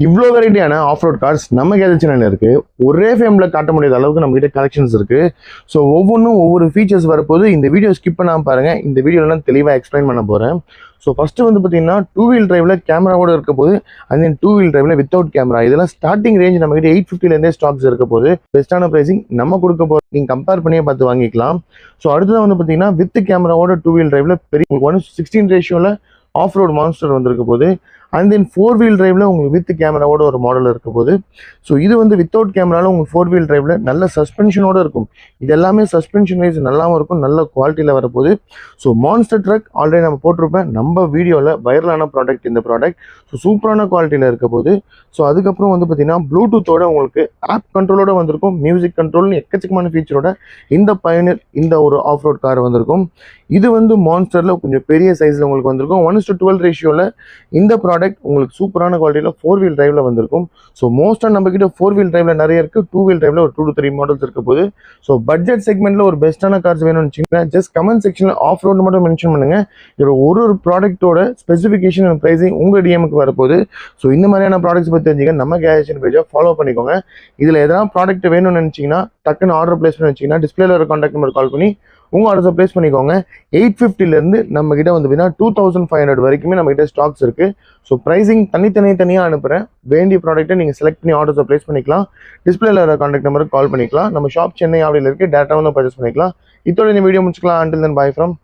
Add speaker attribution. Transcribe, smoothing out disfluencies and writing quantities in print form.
Speaker 1: இவ்வளோ வெரைட்டியான of road cars நம்ம கேஜெட் சேனலில் இருக்குது. ஒரே ஃபேமில் காட்ட முடியாத அளவுக்கு நம்மகிட்ட கலெக்ஷன்ஸ் இருக்குது. ஸோ ஒவ்வொன்றும் ஒவ்வொரு ஃபீச்சர்ஸ் வரப்போது இந்த வீடியோ ஸ்கிப் பண்ணாமல் பாருங்கள். இந்த வீடியோலாம் தெளிவாக எக்ஸ்பிளைன் பண்ண போகிறேன். ஸோ ஃபஸ்ட்டு வந்து பார்த்தீங்கன்னா 2 வீல் டிரைவில் கேமராவோட இருக்க போது, அண்ட் தென் 2 வீல் டிரைவில் வித்தவுட் கேமரா. இதெல்லாம் ஸ்டார்டிங் ரேஞ்ச் நம்மகிட்ட 850லேருந்தே ஸ்டாக்ஸ் இருக்க போது. பெஸ்ட்டான ப்ரைஸிங் நம்ம கொடுக்க போகிறோம். நீங்கள் கம்பேர் பண்ணியே பார்த்து வாங்கிக்கலாம். ஸோ அடுத்ததான் வந்து பார்த்தீங்கன்னா வித் கேமராவோட 2 வீல் டிரைவில் பெரிய 1:16 ரேஷியோவில் ஆஃப் ரோட் மான்ஸ்டர் வந்திருக்க போது. அண்ட் தென் 4 வீல் டிரைவில் உங்களுக்கு வித் கேமராவோட ஒரு மாடல் இருக்க போது. ஸோ இது வந்து வித்தவுட் கேமராவில் உங்களுக்கு 4 வீல் டிரைவில் நல்ல சஸ்பென்ஷனோடு இருக்கும். இது எல்லாமே சஸ்பென்ஷன் வைஸ் நல்லாவும் இருக்கும், நல்ல குவாலிட்டியில் வரப்போகுது. ஸோ மான்ஸ்டர் ட்ரக் ஆல்ரெடி நம்ம போட்டிருப்பேன் நம்ம வீடியோவில். வைரலான ப்ராடக்ட் இந்த ப்ராடக்ட். ஸோ சூப்பரான குவாலிட்டியில் இருக்க போது. ஸோ அதுக்கப்புறம் வந்து பார்த்தீங்கன்னா ப்ளூடூத்தோட உங்களுக்கு ஆப் கண்ட்ரோலோட வந்திருக்கும். மியூசிக் கண்ட்ரோல்னு எக்கச்சக்கமான ஃபீச்சரோட இந்த பயனர் இந்த ஒரு ஆஃப் ரோட் கார் வந்திருக்கும். இது வந்து மான்ஸ்டரில் கொஞ்சம் பெரிய சைஸில் உங்களுக்கு வந்திருக்கும். 1:12 ரேஷியோவில் இந்த ப்ராடக்ட் உங்களுக்கு சூப்பரான குவாலிட்டியில் 4 வீல் டிரைவில் வந்திருக்கும். ஸோ மோஸ்ட்டாக நம்மக்கிட்ட 4 வீல் டிரைவில் நிறைய இருக்குது. 2 வீல் டிரைவில் ஒரு 2 to 3 மாடல்ஸ் இருக்க போது. ஸோ பட்ஜெட் செக்மெண்ட்டில் ஒரு பெஸ்ட்டான கார்ஸ் வேணும்னு வச்சிங்கன்னா ஜஸ்ட் கமெண்ட் செக்ஷனில் ஆஃப் ரோடு மட்டும் மென்ஷன் பண்ணுங்கள். இதோட ஒரு ப்ராடக்ட்டோட ஸ்பெசிஃபிகேஷன் அண்ட் ப்ரைஸிங் உங்கள் டிஎம்க்கு வரப்போகுது. ஸோ இந்த மாதிரியான ப்ராடக்ட்ஸ் பற்றி தெரிஞ்சுக்க நம்ம கேஜெட் பேஜை ஃபாலோ பண்ணிக்கோங்க. இதில் எதனா ப்ராடக்ட் வேணும்னு நினச்சிங்கன்னா டக்குன்னு ஆர்டர் பிளேஸ் பண்ணி வச்சிங்கன்னா டிஸ்பிளேல ஒரு கான்டாக்ட் நம்பர் கால் பண்ணி உங்கள் ஆர்டர்ஸை ப்ளேஸ் பண்ணிக்கோங்க. 850லேருந்து நம்மக்கிட்ட வந்து பார்த்தீங்கன்னா 2500 வரைக்குமே நம்மகிட்ட ஸ்டாக்ஸ் இருக்குது. ஸோ ப்ரைஸிங் தனியாக அனுப்புகிறேன். வேண்டிய ப்ராடக்ட்டை நீங்கள் செலக்ட் பண்ணி ஆர்டர்ஸை ப்ளேஸ் பண்ணிக்கலாம். டிஸ்பிளேல வர கான்டாக்ட் நம்பருக்கு கால் பண்ணிக்கலாம். நம்ம ஷாப் சென்னை ஆவடியில் இருக்குது. டேரெக்டாக வந்து பர்ச்சேஸ் பண்ணிக்கலாம். இதோட இந்த வீடியோ முடிச்சுக்கலாம். Until then by from